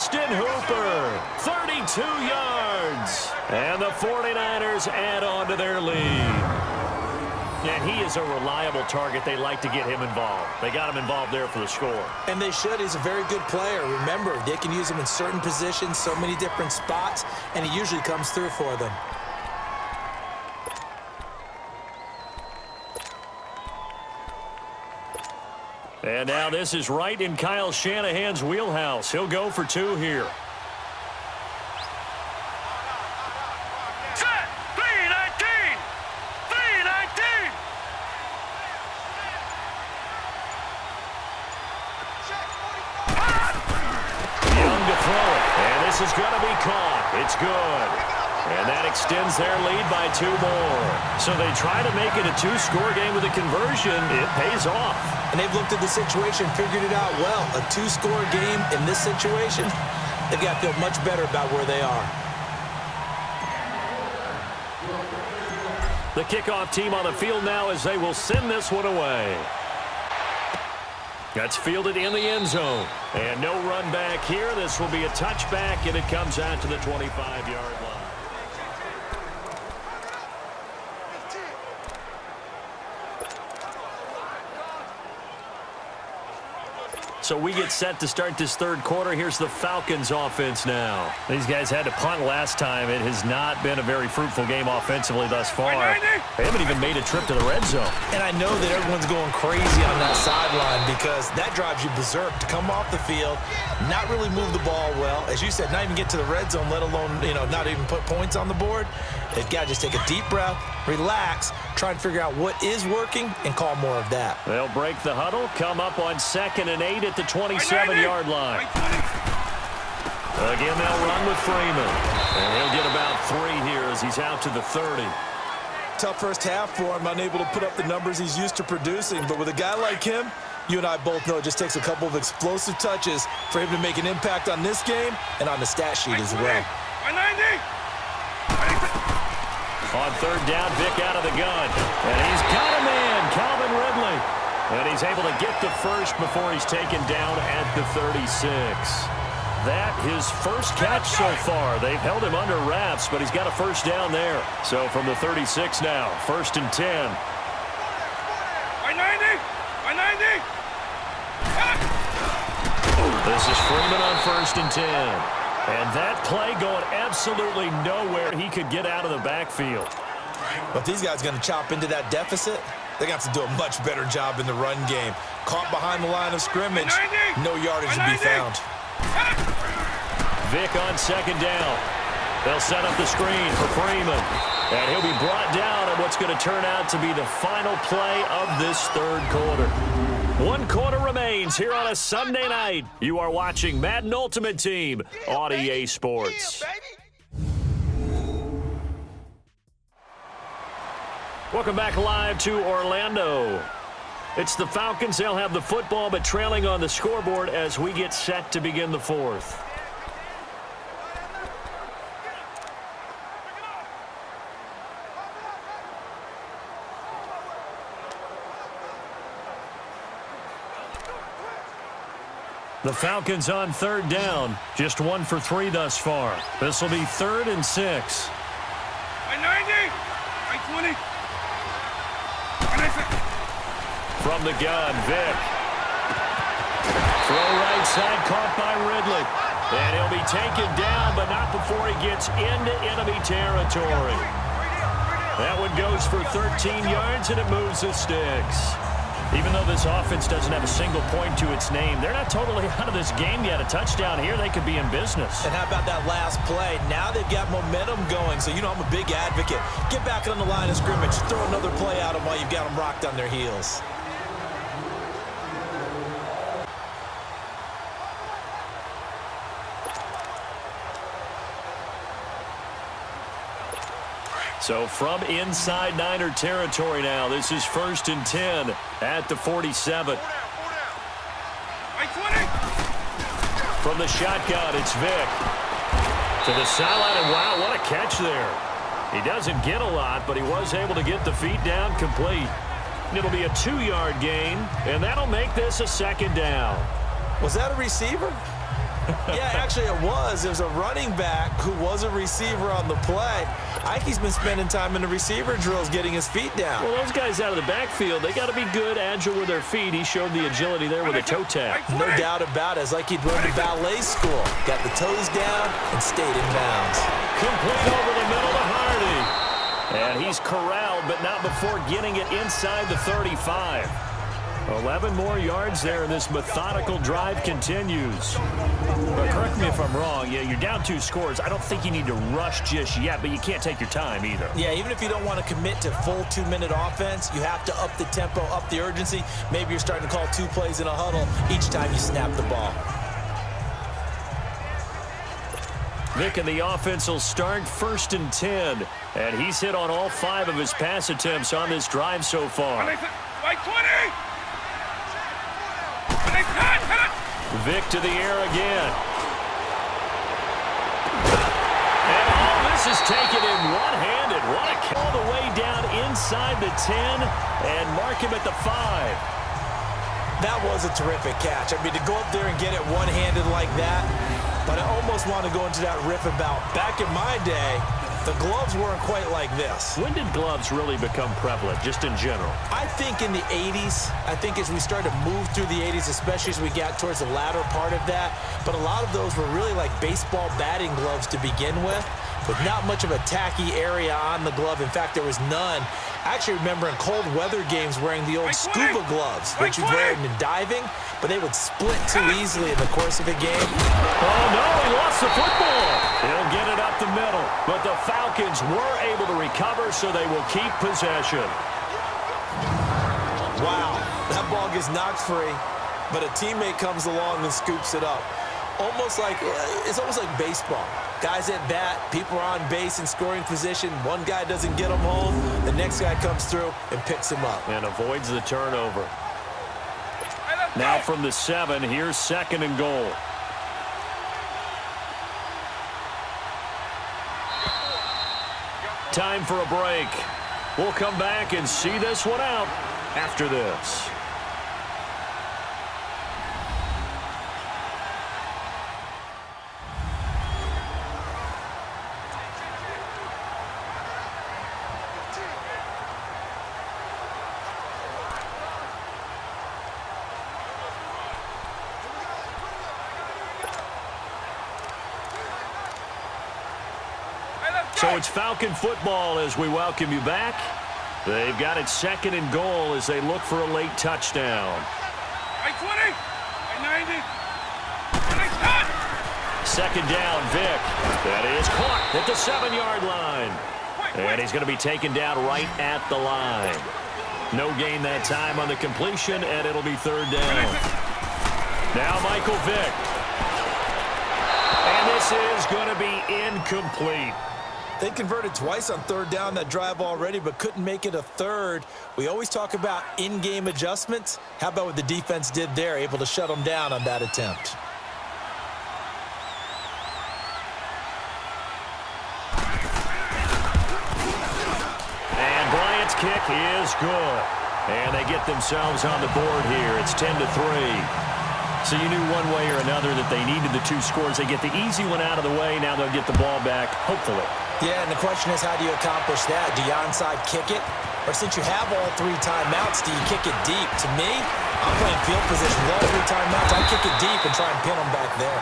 Austin Hooper, 32 yards. And the 49ers add on to their lead. And he is a reliable target. They like to get him involved. They got him involved there for the score. And they should. He's a very good player. Remember, they can use him in certain positions, so many different spots, and he usually comes through for them. And now this is right in Kyle Shanahan's wheelhouse. He'll go for 2 here. This is going to be caught. It's good. And that extends their lead by 2 more. So they try to make it a 2-score game with a conversion. It pays off. And they've looked at the situation, figured it out well. A 2-score game in this situation, they've got to feel much better about where they are. The kickoff team on the field now as they will send this one away. That's fielded in the end zone. And no run back here. This will be a touchback, and it comes out to the 25-yard line. So we get set to start this third quarter. Here's the Falcons offense now. These guys had to punt last time. It has not been a very fruitful game offensively thus far. They haven't even made a trip to the red zone. And I know that everyone's going crazy on that sideline because that drives you berserk to come off the field, not really move the ball well. As you said, not even get to the red zone, let alone, not even put points on the board. They've got to just take a deep breath, relax, try and figure out what is working, and call more of that. They'll break the huddle, come up on 2nd and 8 at the 27-yard line. Again, they'll run with Freeman. And he'll get about 3 here as he's out to the 30. Tough first half for him, unable to put up the numbers he's used to producing. But with a guy like him, you and I both know it just takes a couple of explosive touches for him to make an impact on this game and on the stat sheet as well. On 3rd down, Vick out of the gun. And he's got a man, Calvin Ridley. And he's able to get the first before he's taken down at the 36. That his first catch so far. They've held him under wraps, but he's got a first down there. So from the 36 now, 1st and 10. This is Freeman on 1st and 10. And that play going absolutely nowhere. He could get out of the backfield. But these guys are going to chop into that deficit. They're going to have to do a much better job in the run game. Caught behind the line of scrimmage, no yardage to be found. Vick on 2nd down. They'll set up the screen for Freeman. And he'll be brought down on what's going to turn out to be the final play of this third quarter. 1 quarter remains here on a Sunday night. You are watching Madden Ultimate Team on EA Sports. Welcome back live to Orlando. It's the Falcons. They'll have the football, but trailing on the scoreboard as we get set to begin the 4th. The Falcons on 3rd down. Just 1 for 3 thus far. This will be 3rd and 6. From the gun, Vick. Throw right side, caught by Ridley. And he'll be taken down, but not before he gets into enemy territory. That one goes for 13 yards, and it moves the sticks. Even though this offense doesn't have a single point to its name, they're not totally out of this game yet. A touchdown here, they could be in business. And how about that last play? Now they've got momentum going, so I'm a big advocate. Get back on the line of scrimmage. Throw another play at them while you've got them rocked on their heels. So from inside Niner territory now, this is 1st and 10 at the 47. From the shotgun, it's Vick. To the sideline, and wow, what a catch there. He doesn't get a lot, but he was able to get the feet down complete. It'll be a 2-yard gain, and that'll make this a 2nd down. Was that a receiver? Yeah, actually it was. There was a running back who was a receiver on the play. Ike's been spending time in the receiver drills getting his feet down. Well, those guys out of the backfield, they got to be good, agile with their feet. He showed the agility there with a toe tap. No doubt about it. It's like he'd run to ballet school. Got the toes down and stayed in bounds. Complete over the middle to Hardy. And he's corralled, but not before getting it inside the 35. 11 more yards there, and this methodical drive continues. But correct me if I'm wrong. Yeah, you're down 2 scores. I don't think you need to rush just yet, but you can't take your time either. Yeah, even if you don't want to commit to full 2-minute offense, you have to up the tempo, up the urgency. Maybe you're starting to call 2 plays in a huddle each time you snap the ball. Vic and the offense will start 1st and 10. And he's hit on all 5 of his pass attempts on this drive so far. Vic to the air again. And all this is taken in one-handed. What a all the way down inside the 10 and mark him at the 5. That was a terrific catch. I mean, to go up there and get it one-handed like that, but I almost want to go into that riff about back in my day, the gloves weren't quite like this. When did gloves really become prevalent, just in general? I think in the 80s. I think as we started to move through the 80s, especially as we got towards the latter part of that. But a lot of those were really like baseball batting gloves to begin with not much of a tacky area on the glove. In fact, there was none. I actually remember in cold weather games wearing the old scuba gloves, which you'd wear in diving, but they would split too easily in the course of a game. Oh, no, he lost the football. He'll get it up the middle, but the Falcons were able to recover, so they will keep possession. Wow, that ball gets knocked free, but a teammate comes along and scoops it up. It's almost like baseball. Guys at bat, people are on base in scoring position. One guy doesn't get them home. The next guy comes through and picks him up. And avoids the turnover. Now from the 7, here's 2nd and goal. Time for a break. We'll come back and see this one out after this. So it's Falcon football as we welcome you back. They've got it 2nd and goal as they look for a late touchdown. 2nd down, Vic. That is caught at the 7-yard line. And he's going to be taken down right at the line. No gain that time on the completion, and it'll be 3rd down. Now Michael Vick. And this is going to be incomplete. They converted twice on 3rd down that drive already, but couldn't make it a 3rd. We always talk about in-game adjustments. How about what the defense did there, able to shut them down on that attempt? And Bryant's kick is good. And they get themselves on the board here. It's 10-3. So you knew one way or another that they needed the 2 scores. They get the easy one out of the way. Now they'll get the ball back, hopefully. Yeah, and the question is, how do you accomplish that? Do you onside kick it? Or since you have all 3 timeouts, do you kick it deep? To me, I'm playing field position with all 3 timeouts. I kick it deep and try and pin them back there.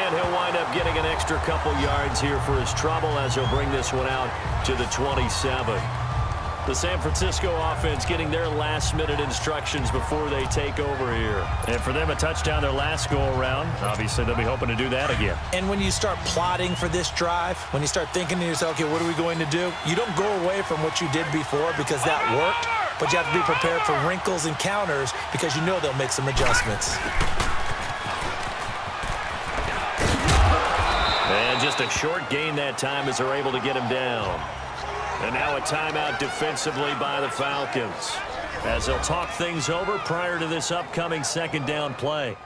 And he'll wind up getting an extra couple yards here for his trouble as he'll bring this one out to the 27. The San Francisco offense getting their last-minute instructions before they take over here. And for them, a touchdown their last go-around. Obviously, they'll be hoping to do that again. And when you start plotting for this drive, when you start thinking to yourself, okay, what are we going to do? You don't go away from what you did before because that worked, but you have to be prepared for wrinkles and counters because you know they'll make some adjustments. And just a short gain that time as they're able to get him down. And now a timeout defensively by the Falcons as they'll talk things over prior to this upcoming 2nd down play.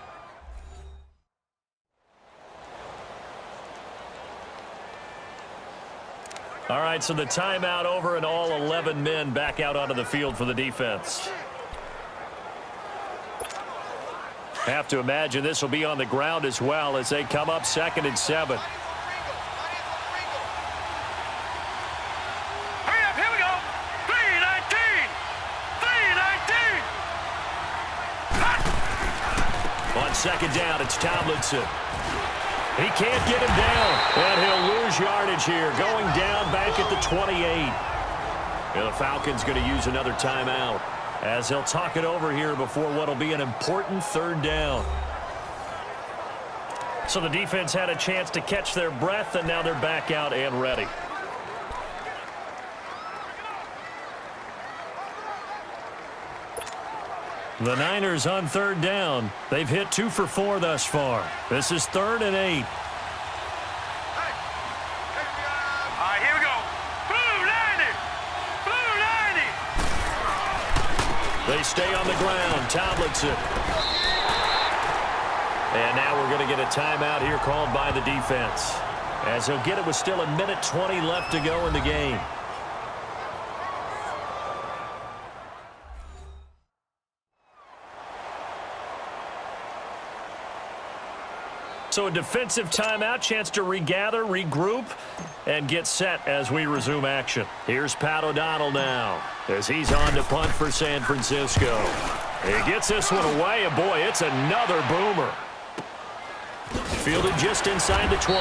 All right, so the timeout over and all 11 men back out onto the field for the defense. Have to imagine this will be on the ground as well as they come up 2nd and 7. Hurry up, here we go. 3-19. 3-19. On 2nd down, it's Tomlinson. He can't get him down, and he'll lose yardage here, going down back at the 28. And the Falcons going to use another timeout as he'll talk it over here before what will be an important 3rd down. So the defense had a chance to catch their breath, and now they're back out and ready. The Niners on 3rd down. They've hit 2 for 4 thus far. This is 3rd and 8. All right, here we go. Blue 90. Blue 90. They stay on the ground. Tomlinson. And now we're going to get a timeout here called by the defense, as he'll get it with still 1:20 left to go in the game. So a defensive timeout, chance to regather, regroup, and get set as we resume action. Here's Pat O'Donnell now as he's on to punt for San Francisco. He gets this one away, and boy, it's another boomer. Fielded just inside the 20.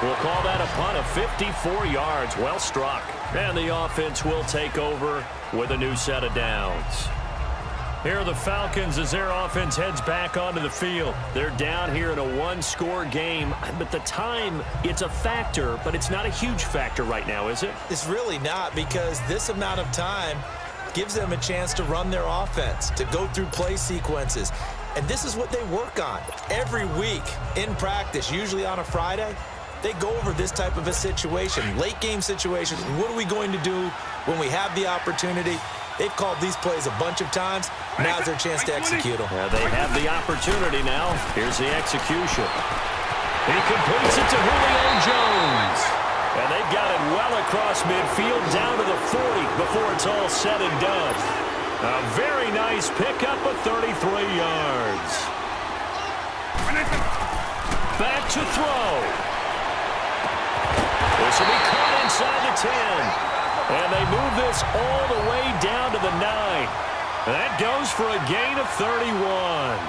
We'll call that a punt of 54 yards. Well struck. And the offense will take over with a new set of downs. Here are the Falcons as their offense heads back onto the field. They're down here in a 1-score game, but the time, it's a factor, but it's not a huge factor right now, is it? It's really not, because this amount of time gives them a chance to run their offense, to go through play sequences. And this is what they work on every week in practice, usually on a Friday. They go over this type of a situation, late game situations. What are we going to do when we have the opportunity? They've called these plays a bunch of times. Now's their chance to execute them. Yeah, they have the opportunity now. Here's the execution. He completes it to Julio Jones. And they've got it well across midfield down to the 40 before it's all said and done. A very nice pickup of 33 yards. Back to throw. This will be caught inside the 10. And they move this all the way down to the 9. That goes for a gain of 31.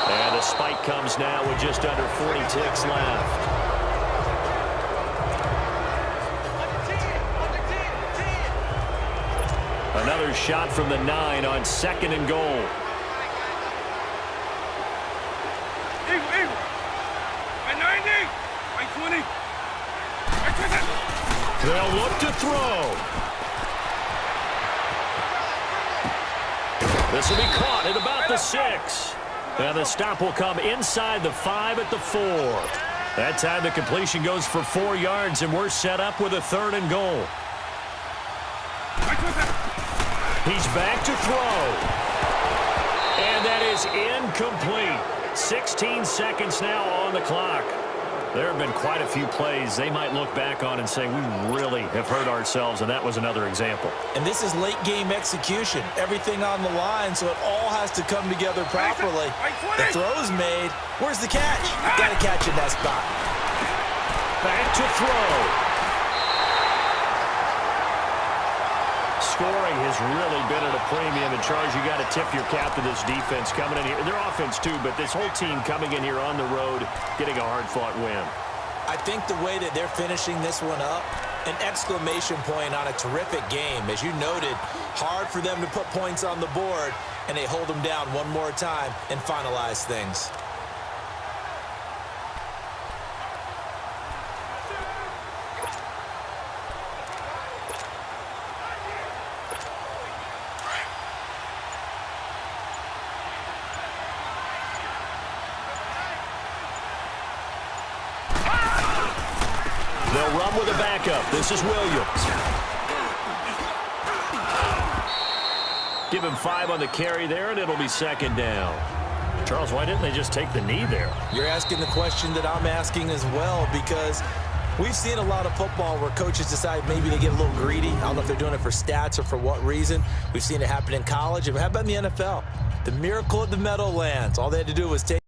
And the spike comes now with just under 40 ticks left. Another shot from the 9 on 2nd and goal. They'll look to throw. This will be caught at about the 6. And the stop will come inside the 5 at the 4. That time the completion goes for 4 yards, and we're set up with a 3rd and goal. He's back to throw. And that is incomplete. 16 seconds now on the clock. There have been quite a few plays they might look back on and say, we really have hurt ourselves, and that was another example. And this is late-game execution. Everything on the line, so it all has to come together properly. The throw's made. Where's the catch? Got to catch in that spot. Back to throw. Scoring has really been at a premium. And, Charles, you got to tip your cap to this defense coming in here. Their offense, too, but this whole team coming in here on the road, getting a hard-fought win. I think the way that they're finishing this one up, an exclamation point on a terrific game. As you noted, hard for them to put points on the board, and they hold them down one more time and finalize things. They'll run with a backup. This is Williams. Give him 5 on the carry there, and it'll be 2nd down. Charles, why didn't they just take the knee there? You're asking the question that I'm asking as well, because We've seen a lot of football where coaches decide maybe they get a little greedy. I don't know if they're doing it for stats or for what reason. We've seen it happen in college. And how about in the NFL? The miracle of the Meadowlands. All they had to do was take